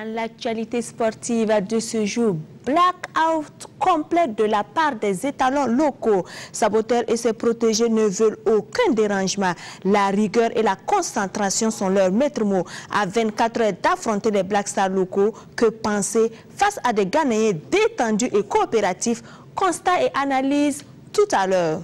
Dans l'actualité sportive de ce jour, blackout complet de la part des étalons locaux. Saboteurs et ses protégés ne veulent aucun dérangement. La rigueur et la concentration sont leurs maîtres mots. À 24 heures d'affronter les Black Stars locaux, que penser face à des Ghanéens détendus et coopératifs? Constat et analyse tout à l'heure.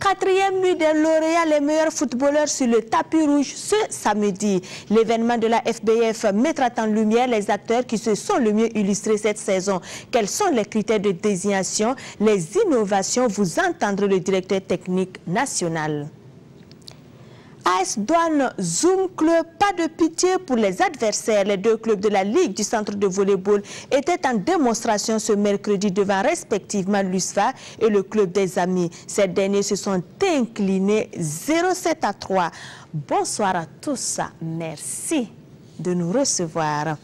4e nuit des lauréats, les meilleurs footballeurs sur le tapis rouge ce samedi. L'événement de la FBF mettra en lumière les acteurs qui se sont le mieux illustrés cette saison. Quels sont les critères de désignation, les innovations? Vous entendrez le directeur technique national. AS Douane Zoom Club, pas de pitié pour les adversaires. Les deux clubs de la Ligue du centre de volleyball étaient en démonstration ce mercredi devant respectivement l'USFA et le club des Amis. Ces derniers se sont inclinés 0-7-3. Bonsoir à tous. Merci de nous recevoir.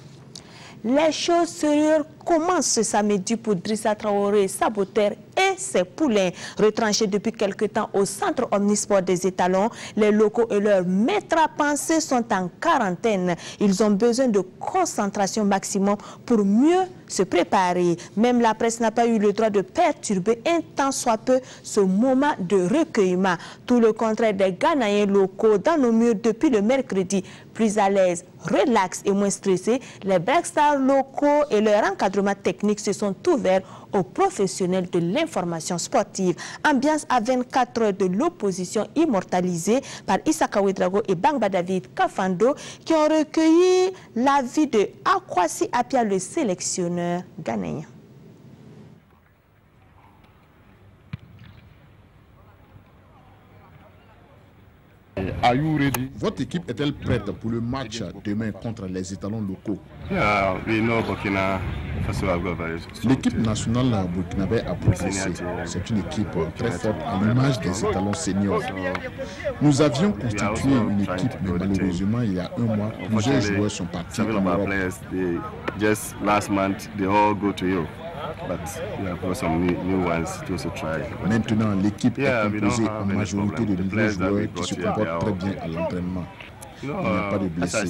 Les choses sérieuses commencent ce samedi pour Drissa Traoré, saboteur et ses poulains. Retranchés depuis quelque temps au centre omnisport des étalons, les locaux et leurs maîtres à penser sont en quarantaine. Ils ont besoin de concentration maximum pour mieux se préparer. Même la presse n'a pas eu le droit de perturber un tant soit peu ce moment de recueillement. Tout le contraire des Ghanéens locaux dans nos murs depuis le mercredi. Plus à l'aise, relax et moins stressés, les Black Stars locaux et leur encadrement technique se sont ouverts aux professionnels de l'information sportive. Ambiance à 24 heures de l'opposition immortalisée par Issaka Ouedraogo et Bangba David Kafando qui ont recueilli l'avis de Akwasi Apia, le sélectionneur ghanéen. Votre équipe est-elle prête pour le match demain contre les étalons locaux? L'équipe nationale burkinabé a progressé. C'est une équipe très forte à l'image des étalons seniors. Nous avions constitué une équipe, mais malheureusement, il y a un mois, plusieurs joueurs sont partis en Europe. Maintenant, l'équipe est composée en majorité de nouveaux joueurs qui se comportent très bien à l'entraînement. Il n'y a pas de blessés.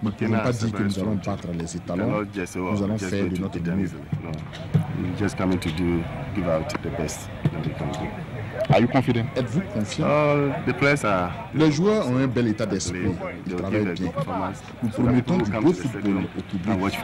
Nous ne pouvons pas dire que nous allons battre les étalons. Nous allons faire de notre mieux. Êtes-vous confiant? Les joueurs ont un bel état d'esprit. Ils travaillent bien. Nous promettons du beau football au public.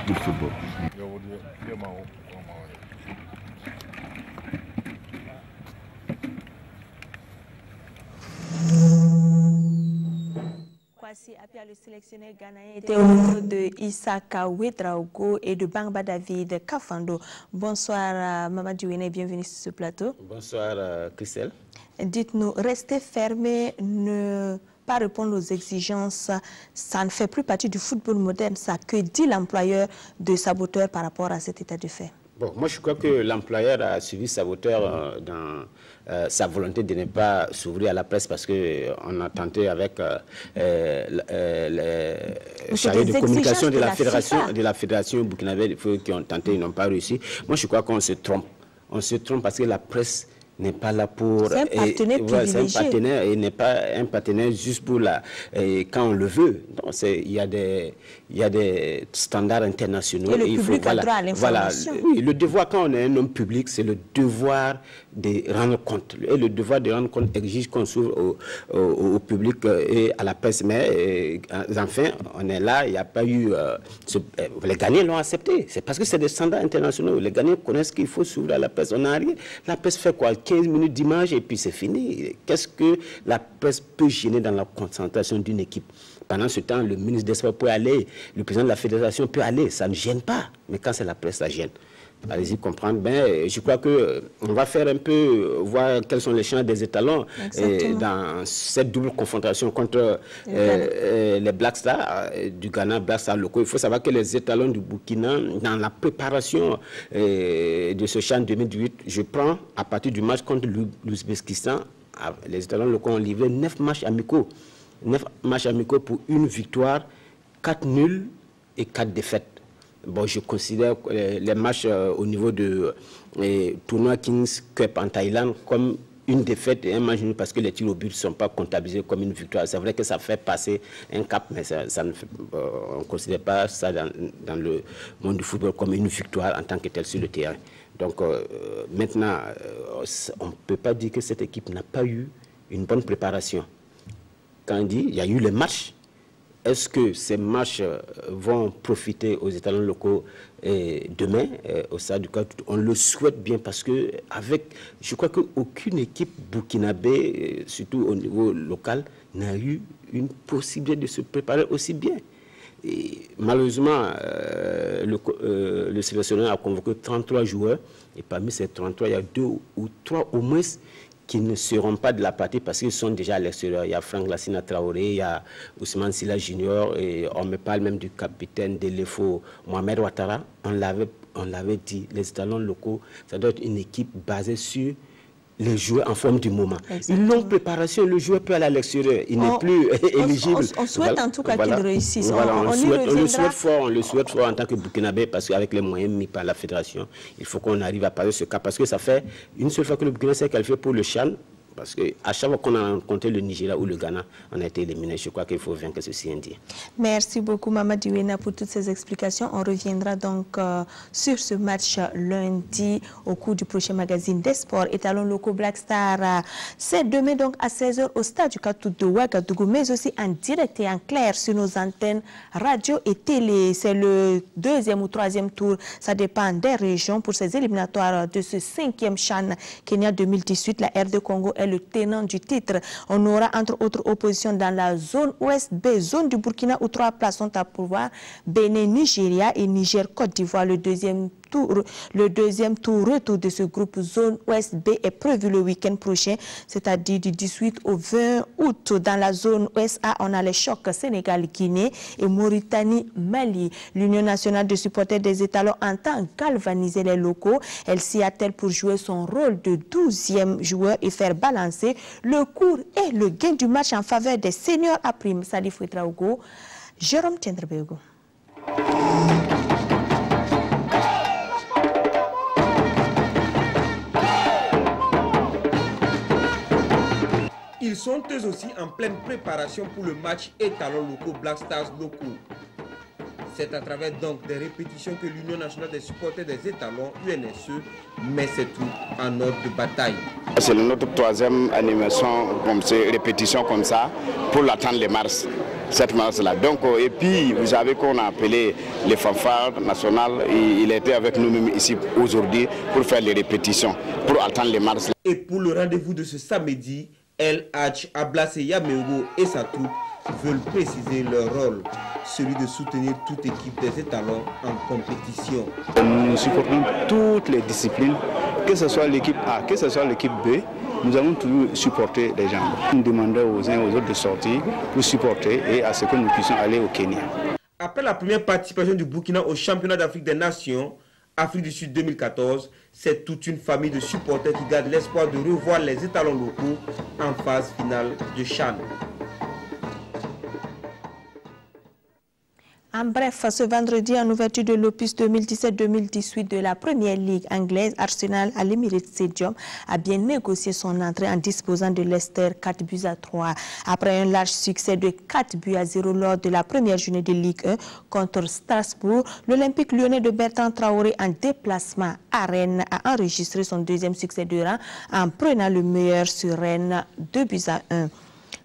Kwasi Apia, le sélectionneur ghanéen, était au niveau de Issaka Ouedraogo et de Bangba David Kafando. Bonsoir Mamadou Wene, bienvenue sur ce plateau. Bonsoir Christelle. Dites-nous, rester fermé, ne pas répondre aux exigences, ça ne fait plus partie du football moderne. Ça, que dit l'employeur de Saboteur par rapport à cet état de fait? Bon, moi je crois que l'employeur a suivi Saboteur dans sa volonté de ne pas s'ouvrir à la presse parce qu'on a tenté avec les chargés de communication de la fédération burkinabé qui ont tenté, ils n'ont pas réussi. Moi je crois qu'on se trompe. On se trompe parce que la presse n'est pas là pour... C'est un partenaire privilégié. C'est un partenaire et n'est pas un partenaire juste pour la... quand on le veut. Il y a des standards internationaux. Et le public a droit à l'information. Oui, le devoir, quand on est un homme public, c'est le devoir de rendre compte. Et le devoir de rendre compte exige qu'on s'ouvre au public et à la presse. Mais enfin, on est là, il n'y a pas eu... les Ghanéens l'ont accepté. C'est parce que c'est des standards internationaux. Les Ghanéens connaissent qu'il faut s'ouvrir à la presse. On n'a rien. La presse fait quoi? 15 minutes d'image et puis c'est fini. Qu'est-ce que la presse peut gêner dans la concentration d'une équipe? Pendant ce temps, le ministre des Sports peut aller, le président de la fédération peut aller, ça ne gêne pas. Mais quand c'est la presse, ça gêne. Allez-y comprendre. Ben, je crois qu'on va faire un peu, voir quels sont les champs des étalons dans cette double confrontation contre les Black Stars du Ghana, Black Stars locaux. Il faut savoir que les étalons du Burkina, dans la préparation de ce champ 2018, je prends à partir du match contre l'Ouzbékistan, les étalons locaux ont livré 9 matchs amicaux. 9 matchs amicaux pour une victoire, 4 nuls et 4 défaites. Bon, je considère les matchs au niveau de tournoi Kings Cup en Thaïlande comme une défaite et un match nul parce que les tirs au but ne sont pas comptabilisés comme une victoire. C'est vrai que ça fait passer un cap, mais ça ne fait, on ne considère pas ça dans le monde du football comme une victoire en tant que telle sur le terrain. Donc maintenant, on ne peut pas dire que cette équipe n'a pas eu une bonne préparation. Quand on dit il y a eu les matchs, est-ce que ces matchs vont profiter aux étalons locaux demain au stade du Cadre? On le souhaite bien parce que je crois qu'aucune équipe burkinabé, surtout au niveau local, n'a eu une possibilité de se préparer aussi bien. Et malheureusement, le sélectionneur a convoqué 33 joueurs et parmi ces 33, il y a 2 ou 3 au moins qui ne seront pas de la partie parce qu'ils sont déjà à l'extérieur. Il y a Franck Lassina Traoré, il y a Ousmane Silla Junior, et on me parle même du capitaine de l'EFO, Mohamed Ouattara. On l'avait dit, les étalons locaux, ça doit être une équipe basée sur les joueurs en forme du moment. Exactement. Une longue préparation, le joueur peut aller à l'extérieur, il n'est plus éligible. On souhaite en tout cas qu'il réussisse. Voilà, on le souhaite fort en tant que Burkinabé, parce qu'avec les moyens mis par la fédération, il faut qu'on arrive à passer ce cas, parce que ça fait une seule fois que le Burkina s'est qualifié pour le CHAN, parce qu'à chaque fois qu'on a rencontré le Nigeria ou le Ghana, on a été éliminé. Je crois qu'il faut vaincre ceci indien. Merci beaucoup Mamadou Wena pour toutes ces explications. On reviendra donc sur ce match lundi au cours du prochain magazine des sports. Étalons locaux Black Star, c'est demain donc à 16h au stade du Katouk de Ouagadougou, mais aussi en direct et en clair sur nos antennes radio et télé. C'est le 2e ou 3e tour, ça dépend des régions pour ces éliminatoires de ce 5e CHAN Kenya 2018. La RD Congo est le tenant du titre. On aura entre autres oppositions dans la zone ouest B, zone du Burkina où 3 places sont à pourvoir, Bénin, Nigeria et Niger-Côte d'Ivoire. Le deuxième tour retour de ce groupe zone ouest B est prévu le week-end prochain, c'est-à-dire du 18 au 20 août. Dans la zone ouest A, on a les chocs Sénégal-Guinée et Mauritanie-Mali. L'Union nationale de supporters des étalons entend galvaniser les locaux. Elle s'y attelle pour jouer son rôle de 12e joueur et faire balancer le cours et le gain du match en faveur des seniors à prime. Salif Ouedraogo, Jérôme Tendrebego. Ils sont eux aussi en pleine préparation pour le match étalons locaux Black Stars locaux. C'est à travers donc des répétitions que l'Union nationale des supporters des étalons, UNSE, met ses troupes en ordre de bataille. C'est notre 3e animation, comme ces répétitions comme ça, pour l'attente de mars. Cette mars-là. Donc, et puis, vous savez qu'on a appelé les fanfares nationales, et il était avec nous-mêmes ici aujourd'hui pour faire les répétitions, pour attendre les mars. Et pour le rendez-vous de ce samedi, El Hadj Ablasse Yamero et sa troupe veulent préciser leur rôle, celui de soutenir toute équipe des étalons en compétition. Nous supportons toutes les disciplines, que ce soit l'équipe A, que ce soit l'équipe B. Nous avons toujours supporté les gens. Nous demandons aux uns et aux autres de sortir pour supporter et à ce que nous puissions aller au Kenya. Après la première participation du Burkina au championnat d'Afrique des Nations, Afrique du Sud 2014, c'est toute une famille de supporters qui gardent l'espoir de revoir les étalons locaux en phase finale de CHAN. En bref, ce vendredi, en ouverture de l'opus 2017-2018 de la Première Ligue anglaise, Arsenal à l'Emirates Stadium a bien négocié son entrée en disposant de Leicester 4-3. Après un large succès de 4-0 lors de la première journée de Ligue 1 contre Strasbourg, l'Olympique lyonnais de Bertrand Traoré en déplacement à Rennes a enregistré son 2e succès de rang en prenant le meilleur sur Rennes 2-1.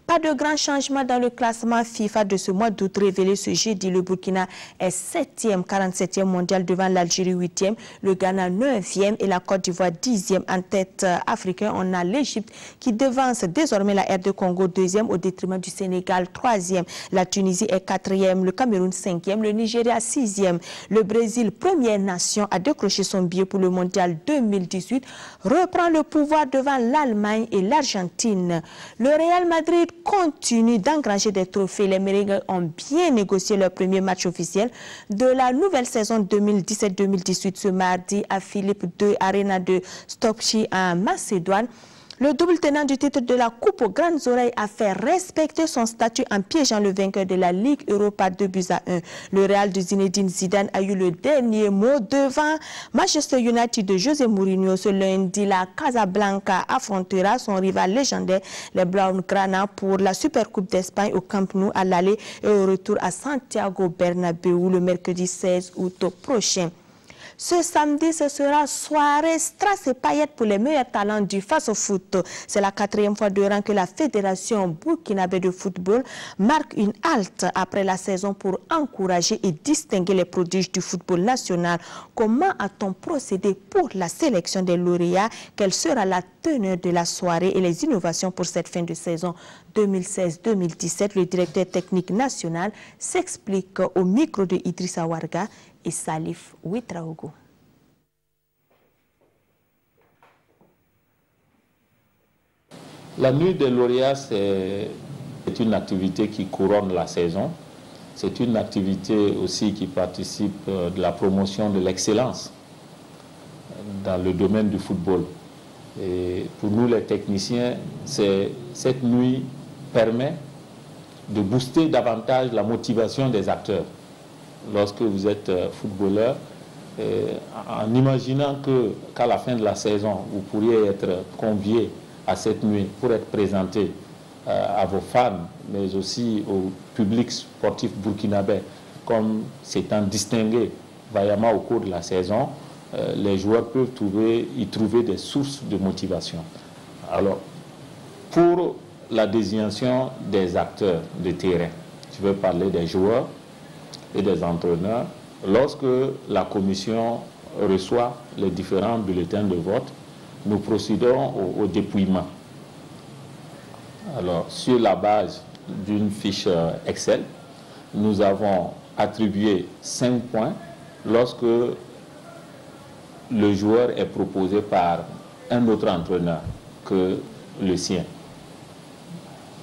Pas de grand changement dans le classement FIFA de ce mois d'août révélé ce jeudi. Le Burkina est 7e, 47e mondial devant l'Algérie 8e, le Ghana 9e et la Côte d'Ivoire 10e. En tête africain, on a l'Égypte qui devance désormais la RD Congo 2e au détriment du Sénégal 3e. La Tunisie est 4e, le Cameroun 5e, le Nigeria 6e. Le Brésil, première nation à décrocher son billet pour le mondial 2018, reprend le pouvoir devant l'Allemagne et l'Argentine. Le Real Madrid continue d'engranger des trophées. Les Merengues ont bien négocié leur premier match officiel de la nouvelle saison 2017-2018 ce mardi à Philippe II Arena de Skopje en Macédoine. Le double tenant du titre de la Coupe aux Grandes Oreilles a fait respecter son statut en piégeant le vainqueur de la Ligue Europa 2-1. Le Real de Zinedine Zidane a eu le dernier mot devant Manchester United de José Mourinho. Ce lundi, la Casablanca affrontera son rival légendaire, les Blaugrana, pour la Super Coupe d'Espagne au Camp Nou à l'aller et au retour à Santiago Bernabéu le mercredi 16 août prochain. Ce samedi, ce sera soirée strass et paillettes pour les meilleurs talents du face-au-foot. C'est la 4e fois de rang que la Fédération burkinabé de football marque une halte après la saison pour encourager et distinguer les prodiges du football national. Comment a-t-on procédé pour la sélection des lauréats? Quelle sera la teneur de la soirée et les innovations pour cette fin de saison 2016-2017? Le directeur technique national s'explique au micro de Idrissa Warga et Salif Ouedraogo. La nuit des lauréats, c'est une activité qui couronne la saison. C'est une activité aussi qui participe de la promotion de l'excellence dans le domaine du football. Et pour nous, les techniciens, cette nuit permet de booster davantage la motivation des acteurs. Lorsque vous êtes footballeur, en imaginant qu'à la fin de la saison, vous pourriez être convié à cette nuit pour être présenté à vos fans, mais aussi au public sportif burkinabé, comme s'étant distingué vaillamment au cours de la saison, les joueurs peuvent y trouver des sources de motivation. Alors, pour la désignation des acteurs de terrain, je veux parler des joueurs et des entraîneurs. Lorsque la commission reçoit les différents bulletins de vote, nous procédons au dépouillement. Alors, sur la base d'une fiche Excel, nous avons attribué 5 points lorsque le joueur est proposé par un autre entraîneur que le sien.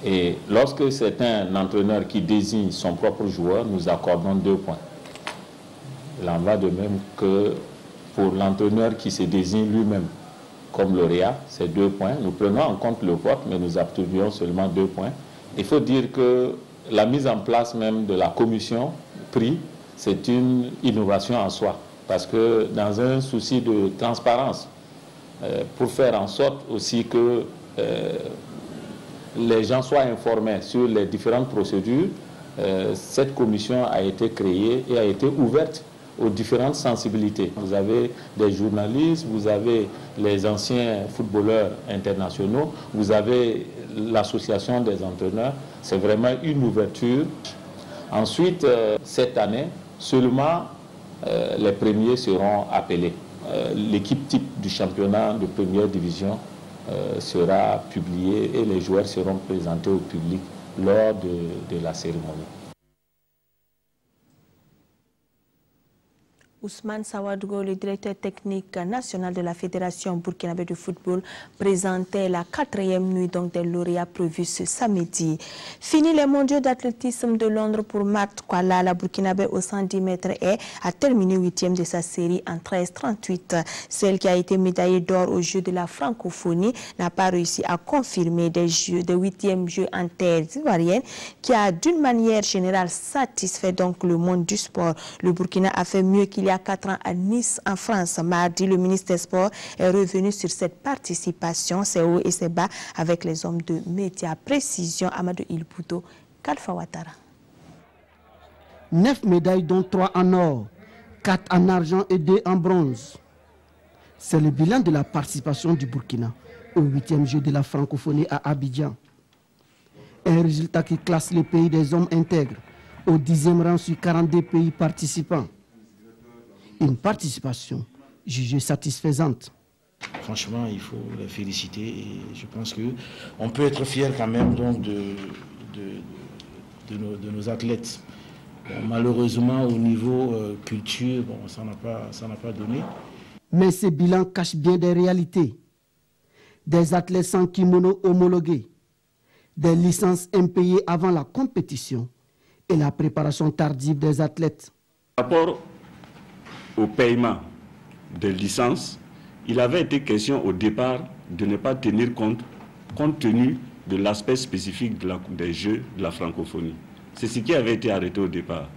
Et lorsque c'est un entraîneur qui désigne son propre joueur, nous accordons 2 points. Il en va de même que pour l'entraîneur qui se désigne lui-même comme lauréat, c'est 2 points. Nous prenons en compte le vote, mais nous attribuons seulement 2 points. Il faut dire que la mise en place même de la commission prix, c'est une innovation en soi. Parce que dans un souci de transparence, pour faire en sorte aussi que les gens soient informés sur les différentes procédures, cette commission a été créée et a été ouverte aux différentes sensibilités. Vous avez des journalistes, vous avez les anciens footballeurs internationaux, vous avez l'association des entraîneurs. C'est vraiment une ouverture. Ensuite, cette année, seulement les premiers seront appelés. L'équipe type du championnat de première division sera publiée et les joueurs seront présentés au public lors de la cérémonie. Ousmane Sawadougo, le directeur technique national de la Fédération burkinabé de football, présentait la 4e nuit des lauréats prévus ce samedi. Fini les mondiaux d'athlétisme de Londres pour Marthe Kwala. La burkinabé au 110 mètres a terminé 8e de sa série en 13:38. Celle qui a été médaillée d'or aux Jeux de la francophonie n'a pas réussi à confirmer des 8e Jeux en terre ivoirienne, qui a d'une manière générale satisfait donc le monde du sport. Le Burkina a fait mieux qu'il y a 4 ans à Nice, en France. Mardi, le ministre des Sports est revenu sur cette participation, ses hauts et ses bas, avec les hommes de médias. Précision, Amadou Ilbouto, Kalfa Ouattara. 9 médailles, dont 3 en or, 4 en argent et 2 en bronze. C'est le bilan de la participation du Burkina au 8e jeu de la francophonie à Abidjan. Un résultat qui classe le pays des hommes intègres au 10e rang sur 42 pays participants. Une participation jugée satisfaisante. Franchement, il faut les féliciter et je pense qu'on peut être fier quand même donc de nos athlètes. Bon, malheureusement, au niveau culture, bon, ça n'a pas donné. Mais ce bilan cache bien des réalités. Des athlètes sans kimono homologués, des licences impayées avant la compétition et la préparation tardive des athlètes. Par rapport au paiement des licences, il avait été question au départ de ne pas tenir compte tenu de l'aspect spécifique des Jeux de la francophonie. C'est ce qui avait été arrêté au départ.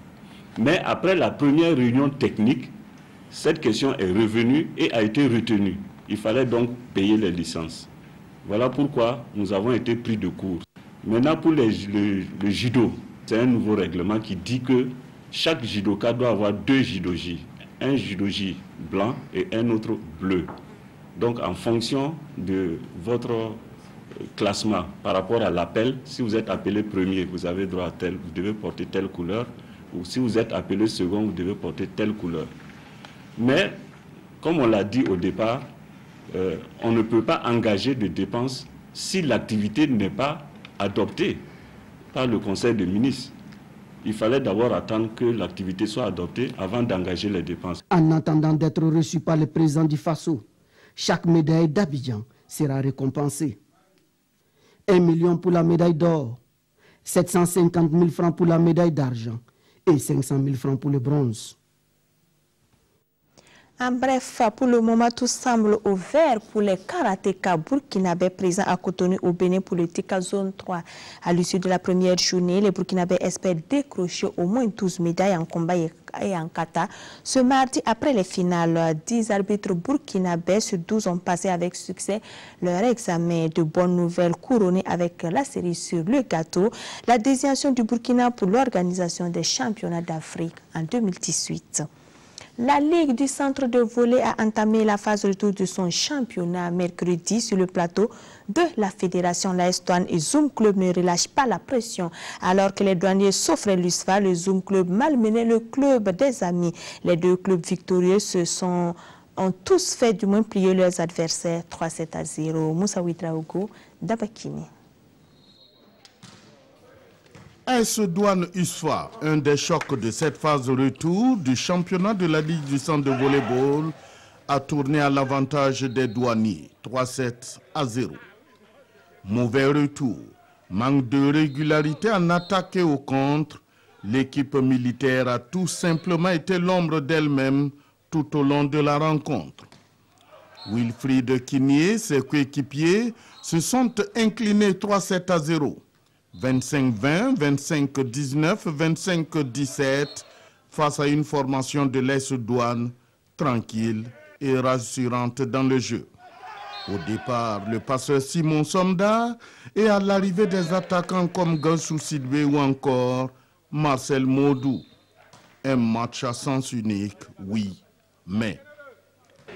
Mais après la première réunion technique, cette question est revenue et a été retenue. Il fallait donc payer les licences. Voilà pourquoi nous avons été pris de court. Maintenant, pour le judo, c'est un nouveau règlement qui dit que chaque judoka doit avoir 2 judogi. Un judogi blanc et un autre bleu. Donc, en fonction de votre classement par rapport à l'appel, si vous êtes appelé premier, vous avez droit à tel, vous devez porter telle couleur. Ou si vous êtes appelé second, vous devez porter telle couleur. Mais, comme on l'a dit au départ, on ne peut pas engager de dépenses si l'activité n'est pas adoptée par le Conseil des ministres. Il fallait d'abord attendre que l'activité soit adoptée avant d'engager les dépenses. En attendant d'être reçu par le président du Faso, chaque médaille d'Abidjan sera récompensée. 1 million pour la médaille d'or, 750 000 francs pour la médaille d'argent et 500 000 francs pour le bronze. En bref, pour le moment, tout semble au vert pour les karatékas burkinabés présents à Cotonou au Bénin pour le TICA Zone 3. À l'issue de la première journée, les Burkinabés espèrent décrocher au moins 12 médailles en combat et en kata. Ce mardi, après les finales, 10 arbitres burkinabés sur 12 ont passé avec succès leur examen. De bonnes nouvelles couronnées avec la série sur le gâteau, la désignation du Burkina pour l'organisation des championnats d'Afrique en 2018. La Ligue du centre de volley a entamé la phase retour de son championnat mercredi sur le plateau de la fédération. L'AS Douanes et Zoom Club ne relâchent pas la pression. Alors que les douaniers s'offraient l'USFA, le Zoom Club malmenait le club des amis. Les 2 clubs victorieux ont tous fait du moins plier leurs adversaires 3-7-0. Moussa Ouidraogo, Dabakini. AS Douanes USFA, un des chocs de cette phase de retour du championnat de la Ligue du centre de volleyball, a tourné à l'avantage des douaniers, 3-7-0. Mauvais retour, manque de régularité en attaque et au contre, l'équipe militaire a tout simplement été l'ombre d'elle-même tout au long de la rencontre. Wilfried Kinié, ses coéquipiers, se sont inclinés 3-7-0. 25-20, 25-19, 25-17 face à une formation de l'AS Douanes tranquille et rassurante dans le jeu. Au départ, le passeur Simon Somda et à l'arrivée des attaquants comme Gansou Sidbé ou encore Marcel Modou. Un match à sens unique, oui, mais...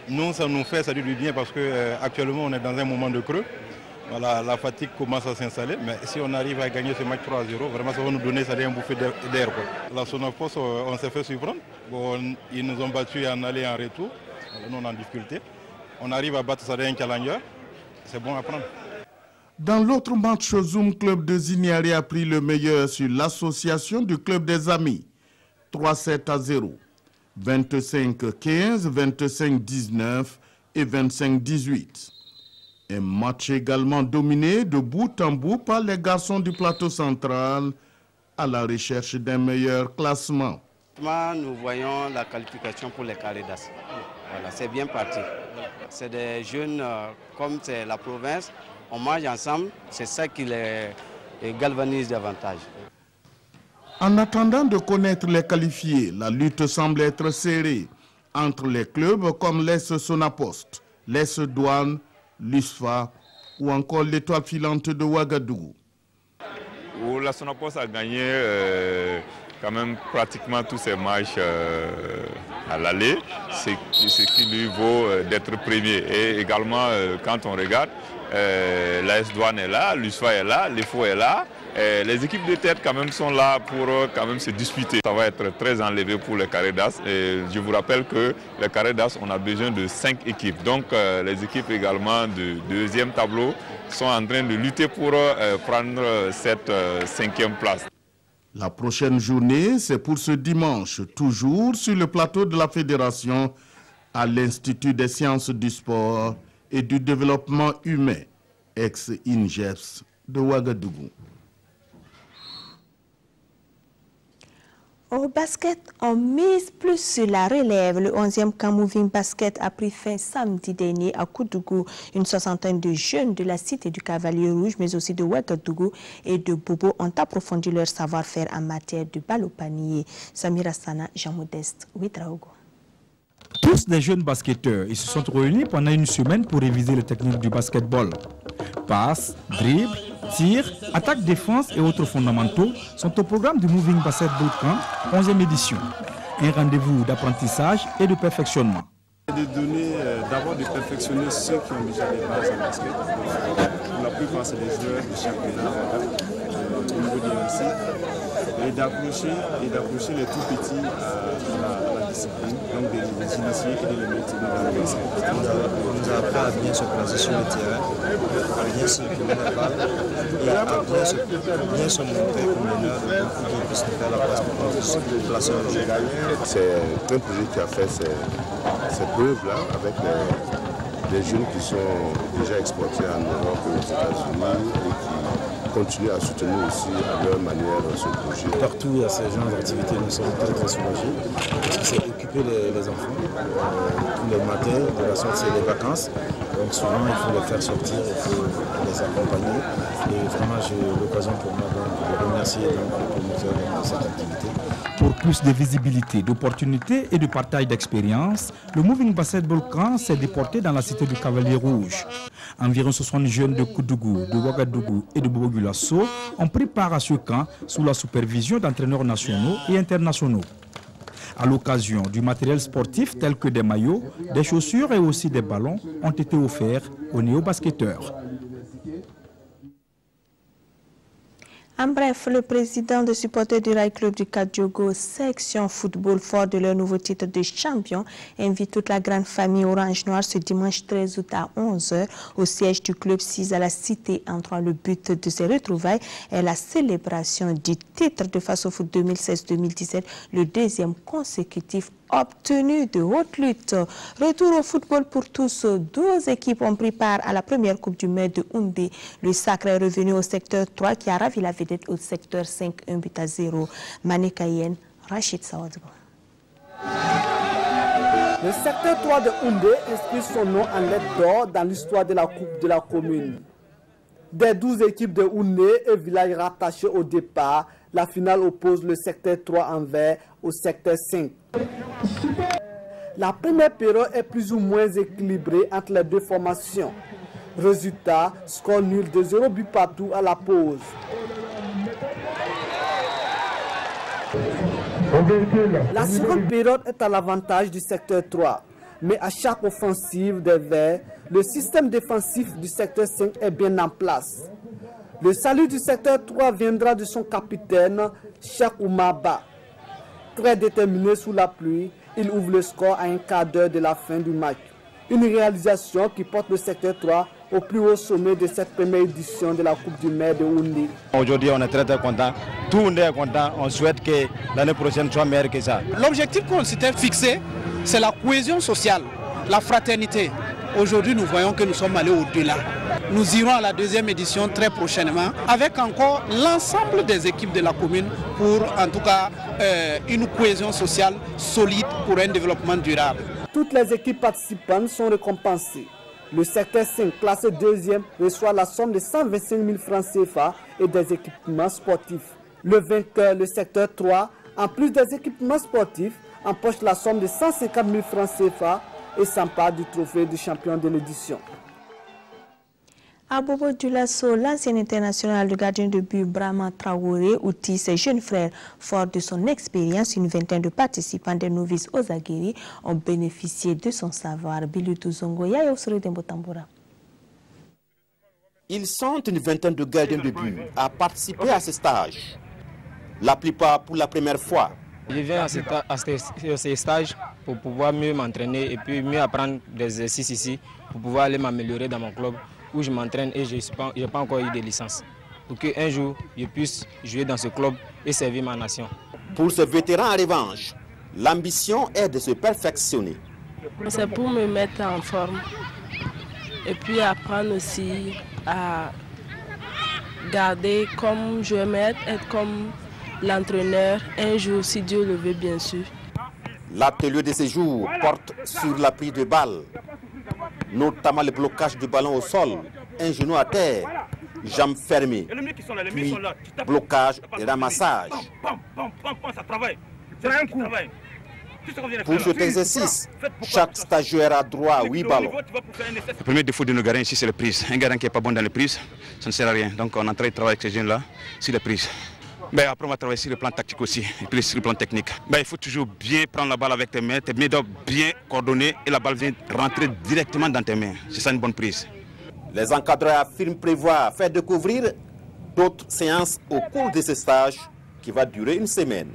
Nous, ça nous fait du bien parce qu'actuellement, on est dans un moment de creux. Voilà, la fatigue commence à s'installer, mais si on arrive à gagner ce match 3-0, vraiment ça va nous donner un bouffée d'air. La Sonapos, on s'est fait surprendre. Bon, ils nous ont battus en aller et en retour. Nous, on est en difficulté. On arrive à battre Sadien Challenger. C'est bon à prendre. Dans l'autre match, Zoom Club de Ziniari a pris le meilleur sur l'association du club des amis. 3-7-0, 25-15, 25-19 et 25-18. Un match également dominé de bout en bout par les garçons du plateau central à la recherche d'un meilleur classement. Nous voyons la qualification pour les Carédas. Voilà, c'est bien parti. C'est des jeunes, comme c'est la province, on mange ensemble, c'est ça qui les galvanise davantage. En attendant de connaître les qualifiés, la lutte semble être serrée entre les clubs comme l'AS Sonapost, l'AS Douanes, l'USFA ou encore l'étoile filante de Ouagadougou. La Sonapost a gagné quand même pratiquement tous ses matchs à l'aller, ce qui lui vaut d'être premier. Et également, quand on regarde, l'AS Douanes est là, l'USFA est là, l'EFO est là. Les équipes de tête quand même sont là pour quand même se disputer. Ça va être très enlevé pour les Carédas. Et je vous rappelle que les Carédas, on a besoin de 5 équipes. Donc les équipes également du deuxième tableau sont en train de lutter pour prendre cette 5e place. La prochaine journée, c'est pour ce dimanche, toujours sur le plateau de la Fédération, à l'Institut des sciences du sport et du développement humain, ex-INGEPS de Ouagadougou. Au basket, on mise plus sur la relève. Le 11e camp Moving Basket a pris fin samedi dernier à Koudougou. Une soixantaine de jeunes de la cité du Cavalier Rouge, mais aussi de Ouagadougou et de Bobo ont approfondi leur savoir-faire en matière de balle au panier. Samira Sana, Jean-Modeste, Ouidraogo. Tous des jeunes basketteurs, ils se sont réunis pendant une semaine pour réviser les techniques du basketball. Passes, dribbles, tirs, attaques, défense et autres fondamentaux sont au programme du Moving Basket Bootcamp 11e édition. Un rendez-vous d'apprentissage et de perfectionnement. De donner, d'abord de perfectionner ceux qui ont déjà les bases en basket. Pour la plupart, c'est des joueurs de championnat au niveau du MC. Et d'approcher les tout petits à la discipline, donc de les initier et de les mettre dans le basket. On nous a appris à bien se placer sur le terrain, à bien se tourner la balle et à bien se montrer comme meneur pour qu'ils puissent nous faire la place pour se placer au jeu. C'est un projet qui a fait ces preuves-là avec les jeunes qui sont déjà exportés en Europe et aux États-Unis et qui continuer à soutenir aussi à leur manière ce projet. Partout il y a ce genre d'activité, nous sommes très très soulagés parce que c'est occuper les enfants tous les matins, de la sorte c'est les vacances, donc souvent il faut les faire sortir, il faut les accompagner et vraiment j'ai l'occasion pour moi de remercier le promoteur de cette activité. Pour plus de visibilité, d'opportunités et de partage d'expérience, le Moving Basketball Camp s'est déporté dans la cité du Cavalier Rouge. Environ 60 jeunes de Koudougou, de Ouagadougou et de Bobo-Gulasso ont pris part à ce camp sous la supervision d'entraîneurs nationaux et internationaux. À l'occasion, du matériel sportif tel que des maillots, des chaussures et aussi des ballons ont été offerts aux néo-basketteurs. En bref, le président de supporters du Rail Club du Kadiogo, section football, fort de leur nouveau titre de champion, invite toute la grande famille Orange Noir ce dimanche 13 août à 11 h au siège du club 6 à la Cité en 3. Le but de ces retrouvailles est la célébration du titre de Face au Foot 2016-2017, le deuxième consécutif obtenu de haute lutte. Retour au football pour tous. 12 équipes ont pris part à la première Coupe du Maire de Houndé. Le sacre est revenu au secteur 3 qui a ravi la vedette au secteur 5, 1-0. Mané Kayen, Rachid Sawadgo. Le secteur 3 de Houndé inscrit son nom en lettres d'or dans l'histoire de la Coupe de la commune. Des 12 équipes de Houndé et villages rattachés au départ, la finale oppose le secteur 3 en vert au secteur 5. La première période est plus ou moins équilibrée entre les deux formations. Résultat, score nul de 0 but partout à la pause. La seconde période est à l'avantage du secteur 3. Mais à chaque offensive des Verts, le système défensif du secteur 5 est bien en place. Le salut du secteur 3 viendra de son capitaine, Cheikh Oumaba. Très déterminé sous la pluie, il ouvre le score à un quart d'heure de la fin du match. Une réalisation qui porte le secteur 3 au plus haut sommet de cette première édition de la Coupe du Maire de Houndé. Aujourd'hui, on est très content. Tout le monde est content. On souhaite que l'année prochaine soit meilleure que ça. L'objectif qu'on s'était fixé, c'est la cohésion sociale, la fraternité. Aujourd'hui, nous voyons que nous sommes allés au-delà. Nous irons à la deuxième édition très prochainement avec encore l'ensemble des équipes de la commune pour, en tout cas, une cohésion sociale solide pour un développement durable. Toutes les équipes participantes sont récompensées. Le secteur 5, classé deuxième, reçoit la somme de 125 000 francs CFA et des équipements sportifs. Le vainqueur, le secteur 3, en plus des équipements sportifs, empoche la somme de 150 000 francs CFA et s'empare du trophée du champion de l'édition. À Bobo-Dioulasso, l'ancien international de gardien de but Brahma Traoré outille ses jeunes frères. Fort de son expérience, une vingtaine de participants des novices aux Aguerris ont bénéficié de son savoir. Ils sont une vingtaine de gardiens de but à participer à ce stage. La plupart pour la première fois. Je viens à ces stages pour pouvoir mieux m'entraîner et puis mieux apprendre des exercices ici pour pouvoir aller m'améliorer dans mon club où je m'entraîne et je n'ai pas encore eu de licence. Pour qu'un jour, je puisse jouer dans ce club et servir ma nation. Pour ce vétéran en revanche, l'ambition est de se perfectionner. C'est pour me mettre en forme et puis apprendre aussi à garder comme je vais être comme l'entraîneur, un jour, si Dieu le veut, bien sûr. L'atelier de séjour porte sur la prise de balles, notamment le blocage du ballon au sol, un genou à terre, jambes fermées, puis blocage et ramassage. Pour cet exercice, chaque stagiaire a droit à 8 ballons. Le premier défaut de nos gardiens ici, c'est la prise. Un gardien qui n'est pas bon dans les prises, ça ne sert à rien. Donc on est en train de travailler avec ces jeunes-là sur les prises. Ben, après, on va travailler sur le plan tactique aussi, et puis sur le plan technique. Ben, il faut toujours bien prendre la balle avec tes mains doivent bien coordonner et la balle vient rentrer directement dans tes mains. C'est ça une bonne prise. Les encadreurs affirment prévoir faire découvrir d'autres séances au cours de ce stage qui va durer une semaine.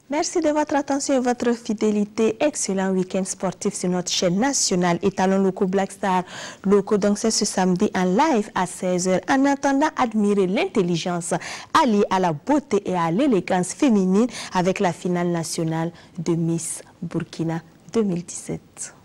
Merci de votre attention et votre fidélité. Excellent week-end sportif sur notre chaîne nationale Étalon Locaux Black Star Locaux. Donc c'est ce samedi en live à 16h. En attendant, admirer l'intelligence alliée à la beauté et à l'élégance féminine avec la finale nationale de Miss Burkina 2017.